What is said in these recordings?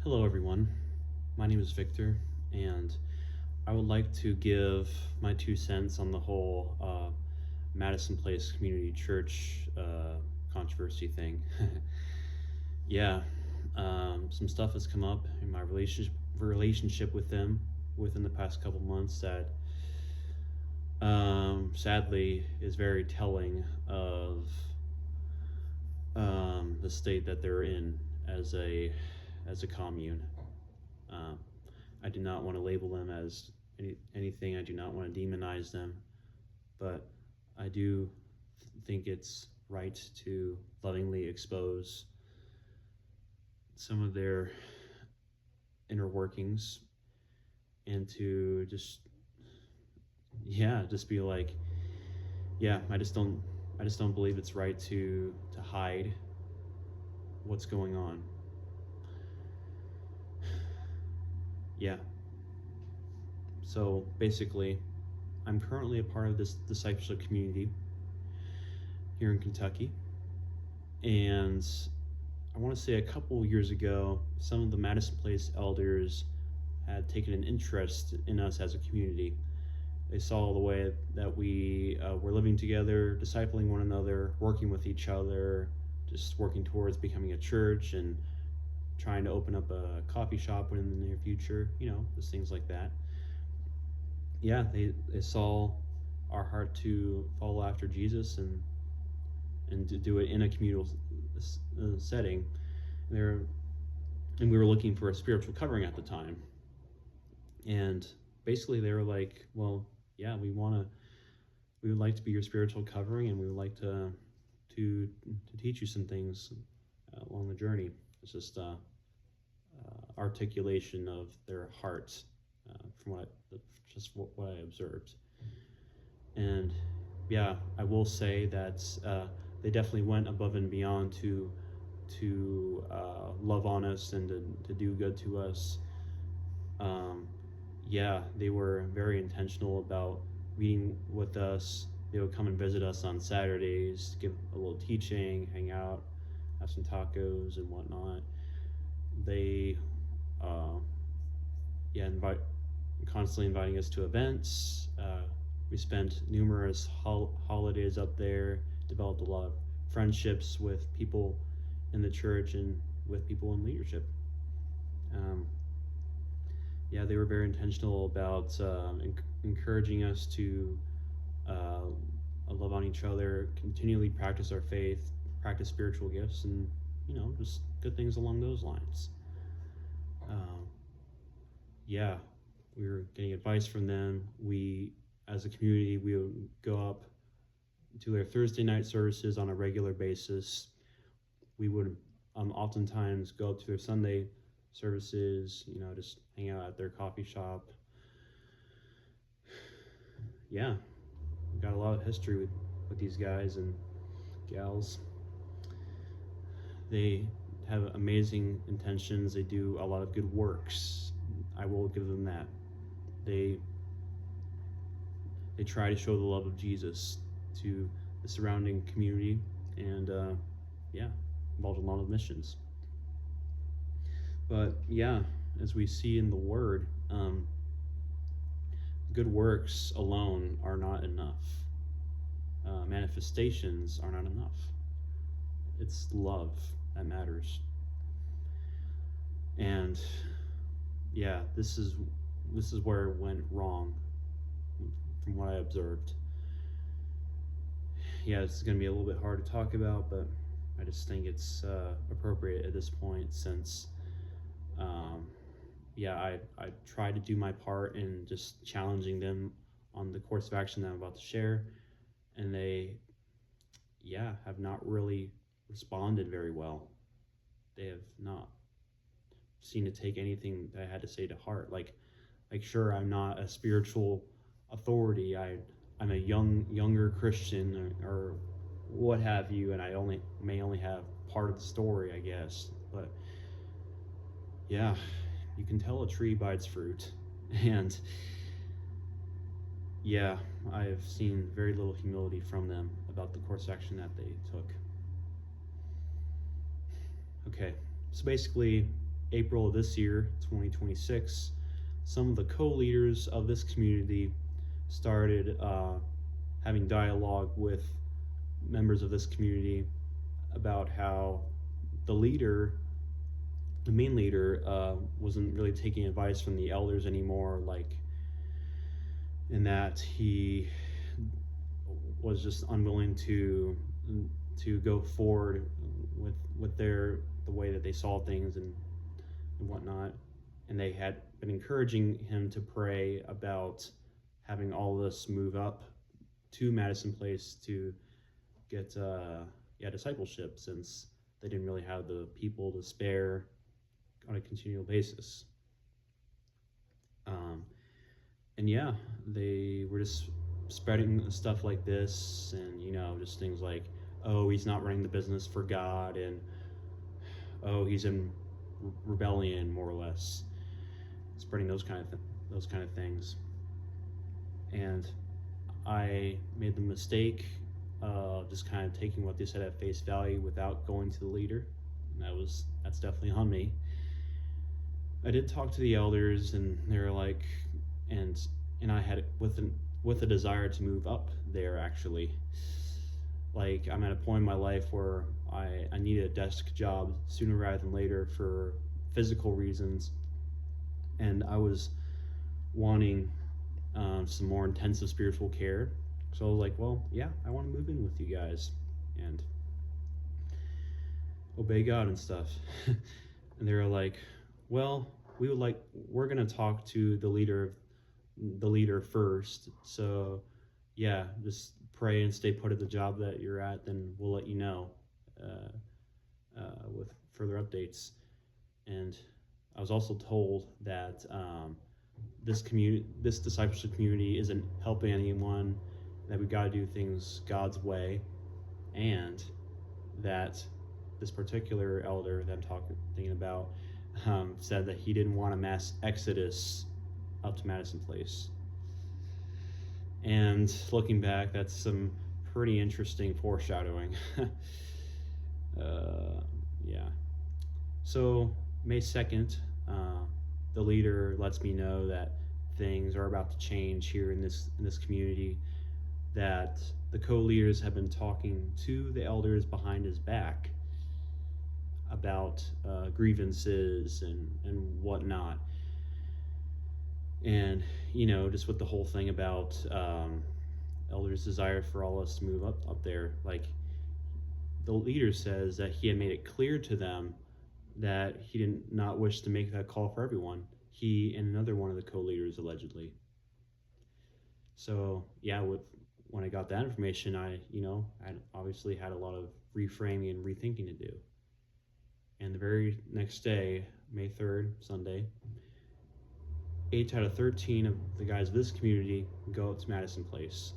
Hello, everyone. My name is Victor, and I would like to give my 2 cents on the whole Madison Place Community Church controversy thing. Yeah, some stuff has come up in my relationship with them within the past couple months that sadly is very telling of the state that they're in as a commune. Um, I do not want to label them as anything. I do not want to demonize them, but I do think it's right to lovingly expose some of their inner workings and to just be like, I just don't believe it's right to hide what's going on. Yeah. So basically, I'm currently a part of this discipleship community here in Kentucky. And I want to say a couple years ago, some of the Madison Place elders had taken an interest in us as a community. They saw the way that we were living together, discipling one another, working with each other, just working towards becoming a church and trying to open up a coffee shop in the near future, just things like that. Yeah, they saw our heart to follow after Jesus and to do it in a communal setting. And we were looking for a spiritual covering at the time. And basically they were like, well, yeah, we would like to be your spiritual covering, and we would like to teach you some things along the journey. It's just articulation of their hearts from what I observed. And yeah, I will say that they definitely went above and beyond to love on us and to do good to us. They were very intentional about meeting with us. They would come and visit us on Saturdays, give a little teaching, hang out, have some tacos and whatnot. They constantly inviting us to events. We spent numerous holidays up there, developed a lot of friendships with people in the church and with people in leadership. They were very intentional about encouraging us to love on each other, continually practice our faith, practice spiritual gifts, and just good things along those lines. We were getting advice from them. We, as a community, we would go up to their Thursday night services on a regular basis. We would oftentimes go up to their Sunday services, just hang out at their coffee shop. Yeah, we've got a lot of history with these guys and gals. They have amazing intentions. They do a lot of good works. I will give them that. They try to show the love of Jesus to the surrounding community, and involved in a lot of missions. But as we see in the Word, good works alone are not enough. Manifestations are not enough. It's love that matters. And this is where it went wrong from what I observed. It's going to be a little bit hard to talk about, but I just think it's appropriate at this point, since I tried to do my part in just challenging them on the course of action that I'm about to share, and they have not really responded very well. They have not seemed to take anything that I had to say to heart. Like sure, I'm not a spiritual authority. I'm a younger Christian or what have you, and I may only have part of the story, I guess. But you can tell a tree by its fruit. And I've seen very little humility from them about the course of action that they took. Okay, so basically, April of this year, 2026, some of the co-leaders of this community started having dialogue with members of this community about how the main leader, wasn't really taking advice from the elders anymore, in that he was just unwilling to go forward with the way that they saw things and whatnot. And they had been encouraging him to pray about having all of us move up to Madison Place to get discipleship, since they didn't really have the people to spare on a continual basis. And they were just spreading stuff like this, and just things like, oh, he's not running the business for God, and oh, he's in rebellion, more or less, spreading those kind of things. And I made the mistake of just kind of taking what they said at face value without going to the leader. And that's definitely on me. I did talk to the elders, and they were like, and I had with a desire to move up there, actually. Like, I'm at a point in my life where I need a desk job sooner rather than later for physical reasons, and I was wanting some more intensive spiritual care. So I was like, well, yeah, I want to move in with you guys and obey God and stuff. And they were like, well, we're gonna talk to the leader first, so yeah, just pray and stay put at the job that you're at, then we'll let you know with further updates. And I was also told that this discipleship community isn't helping anyone, that we got to do things God's way, and that this particular elder that I'm thinking about said that he didn't want a mass exodus up to Madison Place. And looking back, that's some pretty interesting foreshadowing. Yeah. So May 2nd, the leader lets me know that things are about to change here in this community, that the co-leaders have been talking to the elders behind his back about grievances and whatnot. And just with the whole thing about elders' desire for all us to move up there, like, the leader says that he had made it clear to them that he did not wish to make that call for everyone. He and another one of the co-leaders, allegedly. So yeah, when I got that information, I obviously had a lot of reframing and rethinking to do. And the very next day, May 3rd, Sunday, 8 out of 13 of the guys of this community go up to Madison Place.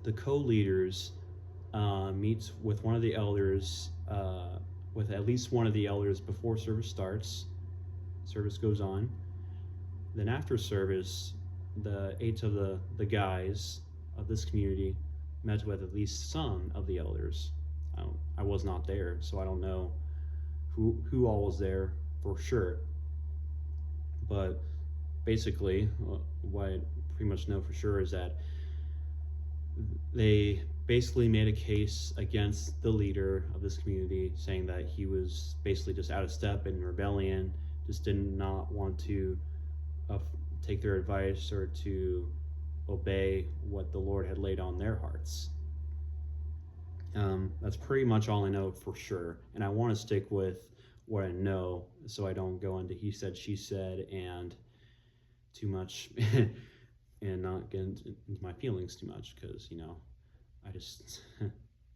The co-leaders meet with one of the elders, with at least one of the elders before service starts. Service goes on. Then after service, the 8 of the guys of this community met with at least some of the elders. I was not there, so I don't know who all was there for sure. But basically, what I pretty much know for sure is that they basically made a case against the leader of this community, saying that he was basically just out of step and in rebellion, just did not want to take their advice or to obey what the Lord had laid on their hearts. That's pretty much all I know for sure, and I want to stick with what I know so I don't go into he said, she said, and too much and not get into my feelings too much, because I just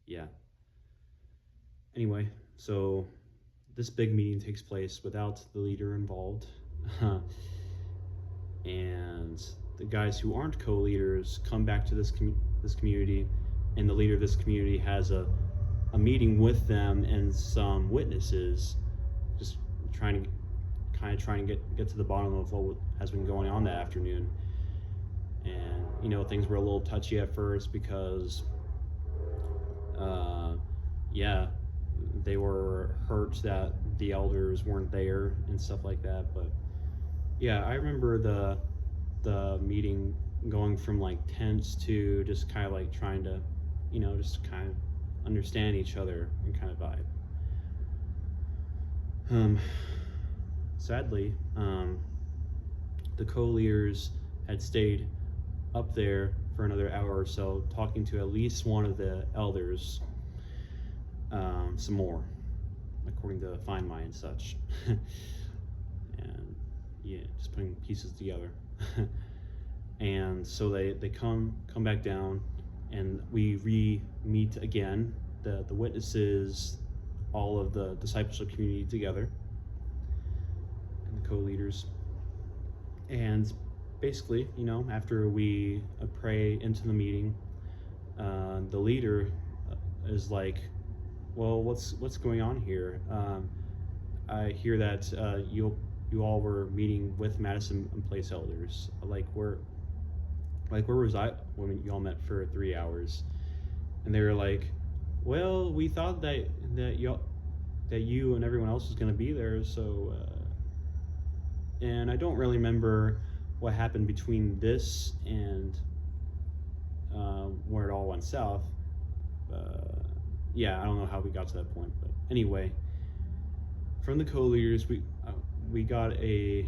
yeah. Anyway, so this big meeting takes place without the leader involved. And the guys who aren't co-leaders come back to this community, and the leader of this community has a meeting with them and some witnesses, just trying to get to the bottom of what has been going on that afternoon. And things were a little touchy at first because they were hurt that the elders weren't there and stuff like that. But yeah, I remember the meeting going from like tense to just kind of like trying to, just kind of understand each other and kind of vibe. Sadly, the co-leaders had stayed up there for another hour or so, talking to at least one of the elders some more, according to Find My and such. And yeah, just putting pieces together. And so they come back down, and we re-meet again, the witnesses, all of the discipleship community together, and the co-leaders. And basically, after we pray into the meeting, the leader is like, well, what's going on here? I hear that you all were meeting with Madison Place elders. Where was I when you all met for 3 hours? And they were like, well, we thought that you and everyone else was going to be there, so and I don't really remember what happened between this and where it all went south. Yeah, I don't know how we got to that point, but anyway, from the co-leaders, we got a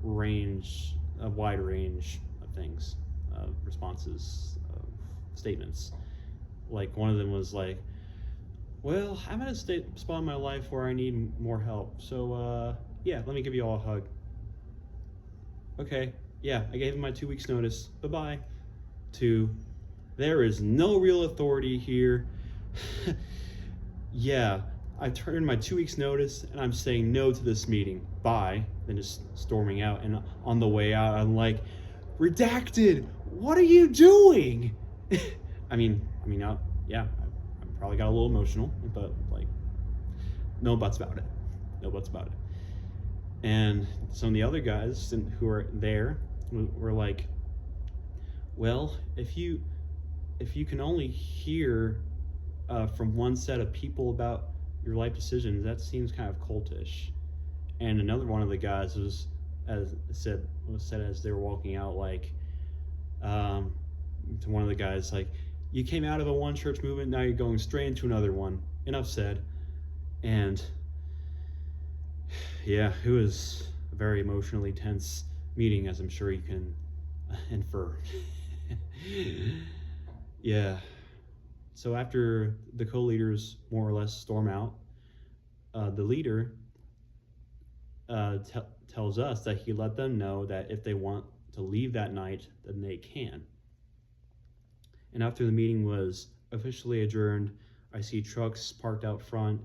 wide range of things, responses, statements. Like one of them was like, well, I'm at a spot in my life where I need more help, so yeah, let me give you all a hug. Okay, yeah, I gave him my 2 weeks notice, bye-bye. To, there is no real authority here. Yeah, I turned in my 2 weeks notice and I'm saying no to this meeting, bye. Then just storming out, and on the way out I'm like, redacted, what are you doing? Yeah, I probably got a little emotional, but like, no buts about it. And some of the other guys who were there were like, well, if you can only hear from one set of people about your life decisions, that seems kind of cultish. And another one of the guys was said as they were walking out, like, to one of the guys, like, you came out of a one church movement, now you're going straight into another one. Enough said. And yeah, it was a very emotionally tense meeting, as I'm sure you can infer. Yeah. So after the co-leaders more or less storm out, the leader tells us that he let them know that if they want to leave that night, then they can. And after the meeting was officially adjourned, I see trucks parked out front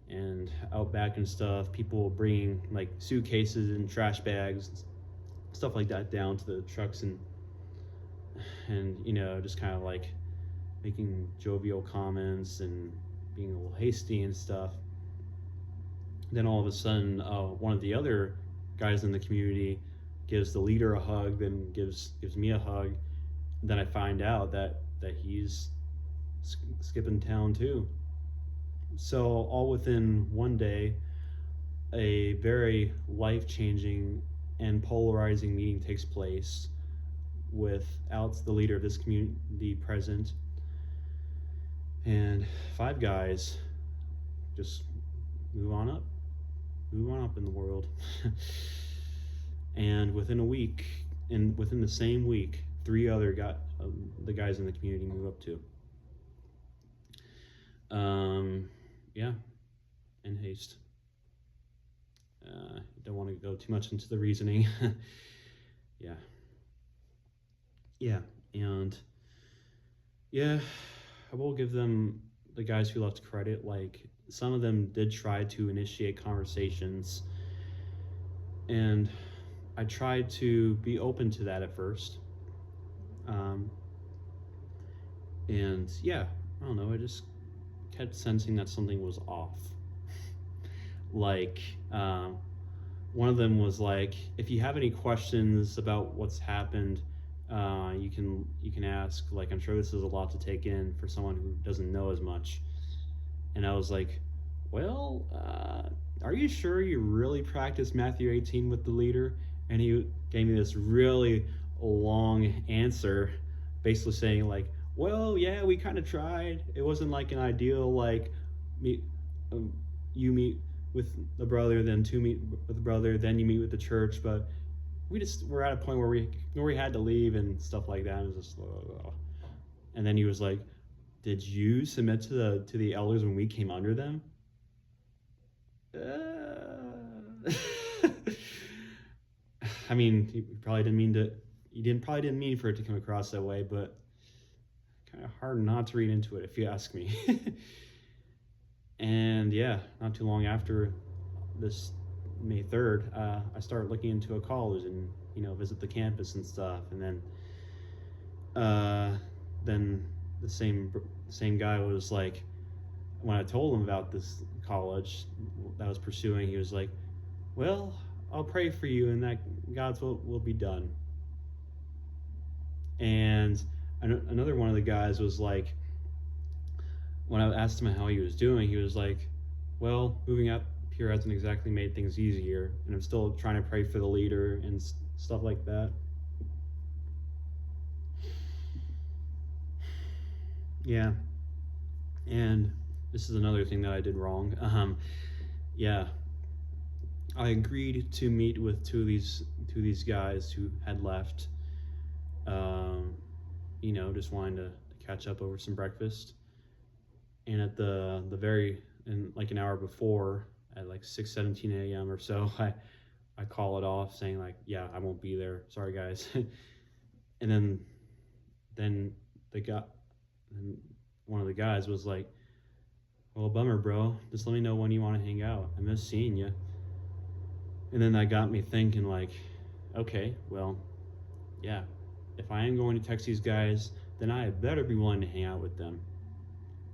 and out back and stuff, people bringing like suitcases and trash bags, stuff like that, down to the trucks, and just kind of like making jovial comments and being a little hasty and stuff. Then all of a sudden, one of the other guys in the community gives the leader a hug, then gives me a hug. Then I find out that he's skipping town too. So all within one day, a very life-changing and polarizing meeting takes place without the leader of this community present, and 5 guys just move on up in the world. And within the same week, 3 other the guys in the community move up too. Yeah, in haste. Don't want to go too much into the reasoning. Yeah, and yeah, I will give them, the guys who left, credit. Like, some of them did try to initiate conversations, and I tried to be open to that at first. And yeah, I don't know, I just kept sensing that something was off. Like, one of them was like, if you have any questions about what's happened, you can ask. Like, I'm sure this is a lot to take in for someone who doesn't know as much. And I was like, well, are you sure you really practiced Matthew 18 with the leader? And he gave me this really long answer, basically saying like, well, yeah, we kind of tried. It wasn't like an ideal like meet, you meet with the brother, then two meet with the brother, then you meet with the church. But we're at a point where we had to leave and stuff like that. And it was just, and then he was like, did you submit to the elders when we came under them? I mean, he probably didn't mean to. Probably didn't mean for it to come across that way, but kind of hard not to read into it, if you ask me. And yeah, not too long after this May 3rd, I started looking into a college and visit the campus and stuff. And then the same guy was like, when I told him about this college that I was pursuing, he was like, well, I'll pray for you and that God's will be done. And another one of the guys was like, when I asked him how he was doing, he was like, well, moving up here hasn't exactly made things easier, and I'm still trying to pray for the leader and stuff like that. Yeah. And this is another thing that I did wrong. Yeah, I agreed to meet with two of these guys who had left. Just wanting to catch up over some breakfast. And at like an hour before, at like 6:17 a.m. or so, I call it off, saying like, yeah, I won't be there. Sorry, guys. And then one of the guys was like, well, bummer, bro. Just let me know when you want to hang out. I miss seeing you. And then that got me thinking like, okay, well, yeah, if I am going to text these guys, then I better be willing to hang out with them.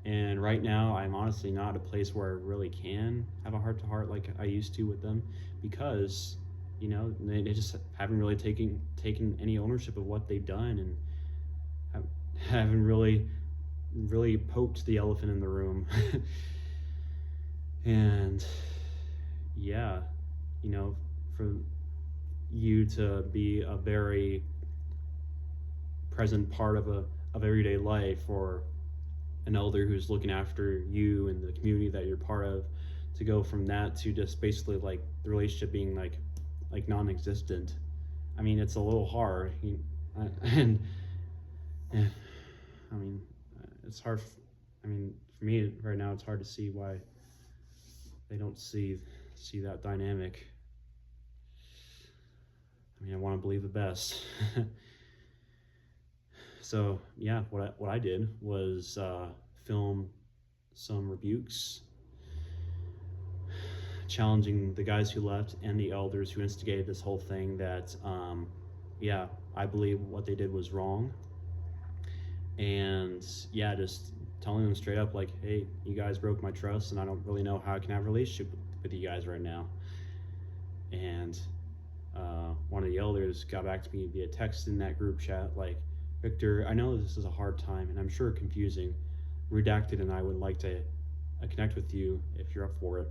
And right now, I'm honestly not at a place where I really can have a heart-to-heart like I used to with them, because, they just haven't really taken any ownership of what they've done, and haven't really poked the elephant in the room. And yeah, for you to be a very present part of everyday life, or an elder who's looking after you and the community that you're part of, to go from that to just basically like the relationship being like non-existent. I mean, it's a little hard, and yeah, I mean, it's hard. I mean, for me right now, it's hard to see why they don't see that dynamic. I mean, I want to believe the best. So yeah, what I did was film some rebukes, challenging the guys who left and the elders who instigated this whole thing, that yeah, I believe what they did was wrong. And yeah, just telling them straight up like, hey, you guys broke my trust, and I don't really know how I can have a relationship with you guys right now. And one of the elders got back to me via text in that group chat like, Victor, I know this is a hard time and I'm sure confusing. Redacted and I would like to connect with you if you're up for it.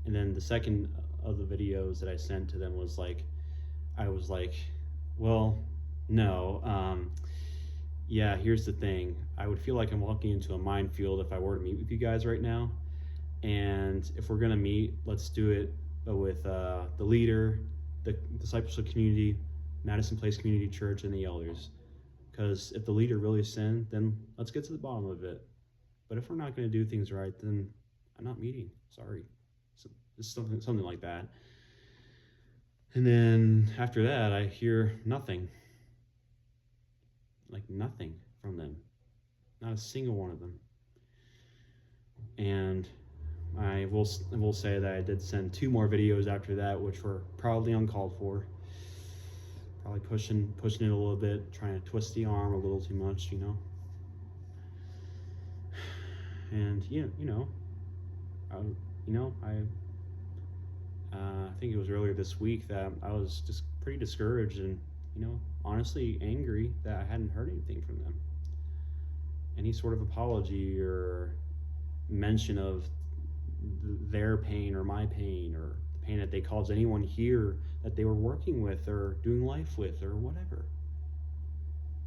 And then the second of the videos that I sent to them was like, I was like, well, no, yeah, here's the thing. I would feel like I'm walking into a minefield if I were to meet with you guys right now. And if we're gonna meet, let's do it with the leader, the discipleship community, Madison Place Community Church, and the elders. Because if the leader really sinned, then let's get to the bottom of it. But if we're not going to do things right, then I'm not meeting. Sorry. So it's something like that. And then after that, I hear nothing. Like nothing from them. Not a single one of them. And I will say that I did send 2 more videos after that, which were probably uncalled for. Probably pushing it a little bit, trying to twist the arm a little too much, And I think it was earlier this week that I was just pretty discouraged and, honestly angry that I hadn't heard anything from them. Any sort of apology or mention of their pain or my pain, or the pain that they caused anyone here that they were working with or doing life with or whatever.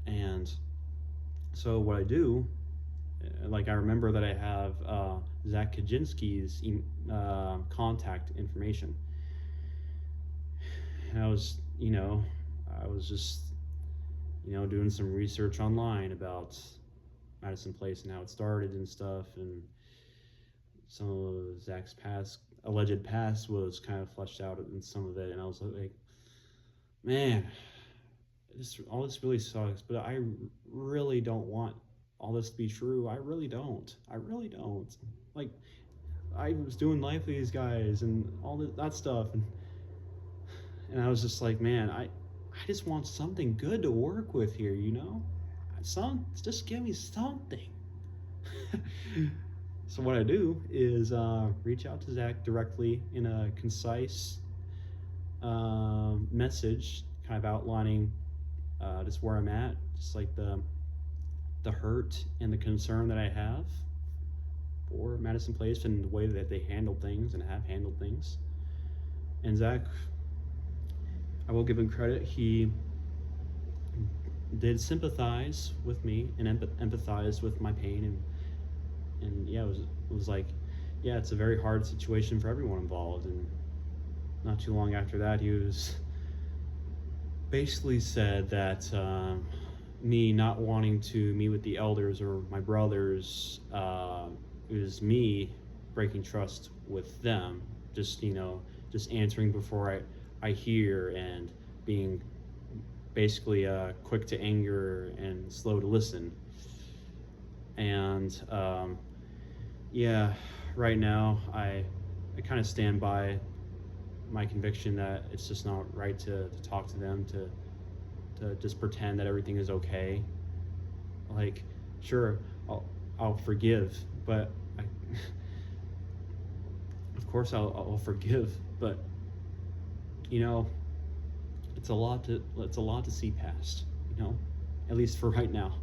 And so what I do, like I remember that I have Zach Kaczynski's contact information. And I was just, doing some research online about Madison Place and how it started and stuff, and some of Zach's alleged past was kind of fleshed out in some of it, and I was like, man, all this really sucks, but I really don't want all this to be true. I really don't. Like, I was doing life with these guys and all that stuff, and I was just like, man, I just want something good to work with here, just give me something. So what I do is reach out to Zach directly in a concise message, kind of outlining just where I'm at, just like the hurt and the concern that I have for Madison Place and the way that they handle things and have handled things. And Zach, I will give him credit, he did sympathize with me and empathize with my pain, and yeah, it was like, yeah, it's a very hard situation for everyone involved. And not too long after that, he was basically said that me not wanting to meet with the elders or my brothers, it was me breaking trust with them, just answering before I hear, and being basically quick to anger and slow to listen. And yeah, right now I kind of stand by my conviction that it's just not right to talk to them, to just pretend that everything is okay. Like, sure, I'll forgive, but of course I'll forgive, but it's a lot to see past, at least for right now.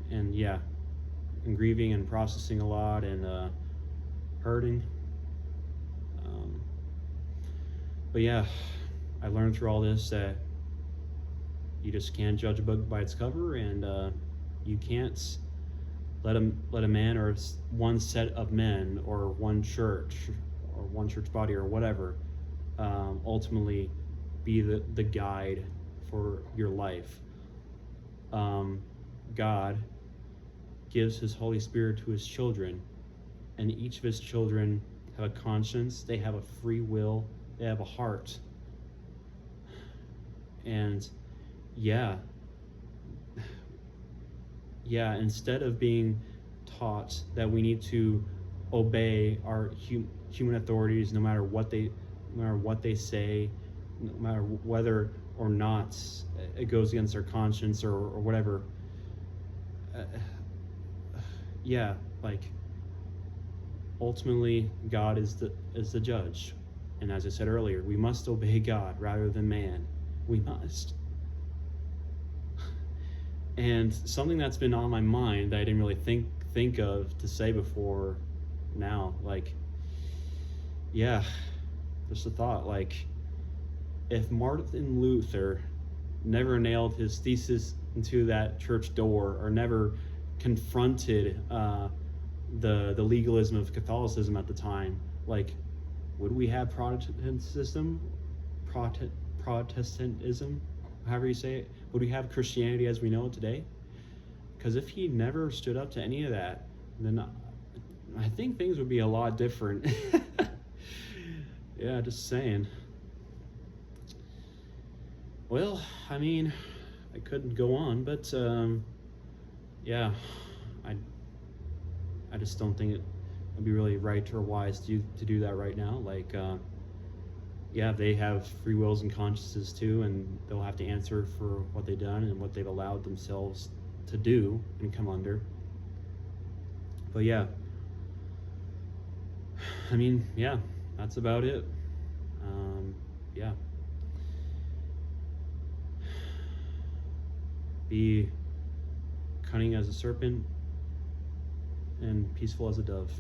And yeah, I'm grieving and processing a lot and hurting. But yeah, I learned through all this that you just can't judge a book by its cover, and you can't let a man or one set of men or one church body or whatever ultimately be the guide for your life. God gives his Holy Spirit to his children, and each of his children have a conscience, they have a free will, they have a heart. And yeah, instead of being taught that we need to obey our human authorities no matter what they say, no matter whether or not it goes against our conscience or whatever, ultimately God is the judge. And as I said earlier, we must obey God rather than man. We must. And something that's been on my mind that I didn't really think of to say before now, just a thought, if Martin Luther never nailed his thesis into that church door, or never confronted the legalism of Catholicism at the time, would we have Protestantism, however you say it? Would we have Christianity as we know it today? Because if he never stood up to any of that, then I think things would be a lot different. Yeah, just saying. Well, I mean, I couldn't go on, but yeah, I just don't think it would be really right or wise to do that right now. They have free wills and consciences too, and they'll have to answer for what they've done and what they've allowed themselves to do and come under. But yeah, I mean, yeah, that's about it. Be cunning as a serpent and peaceful as a dove.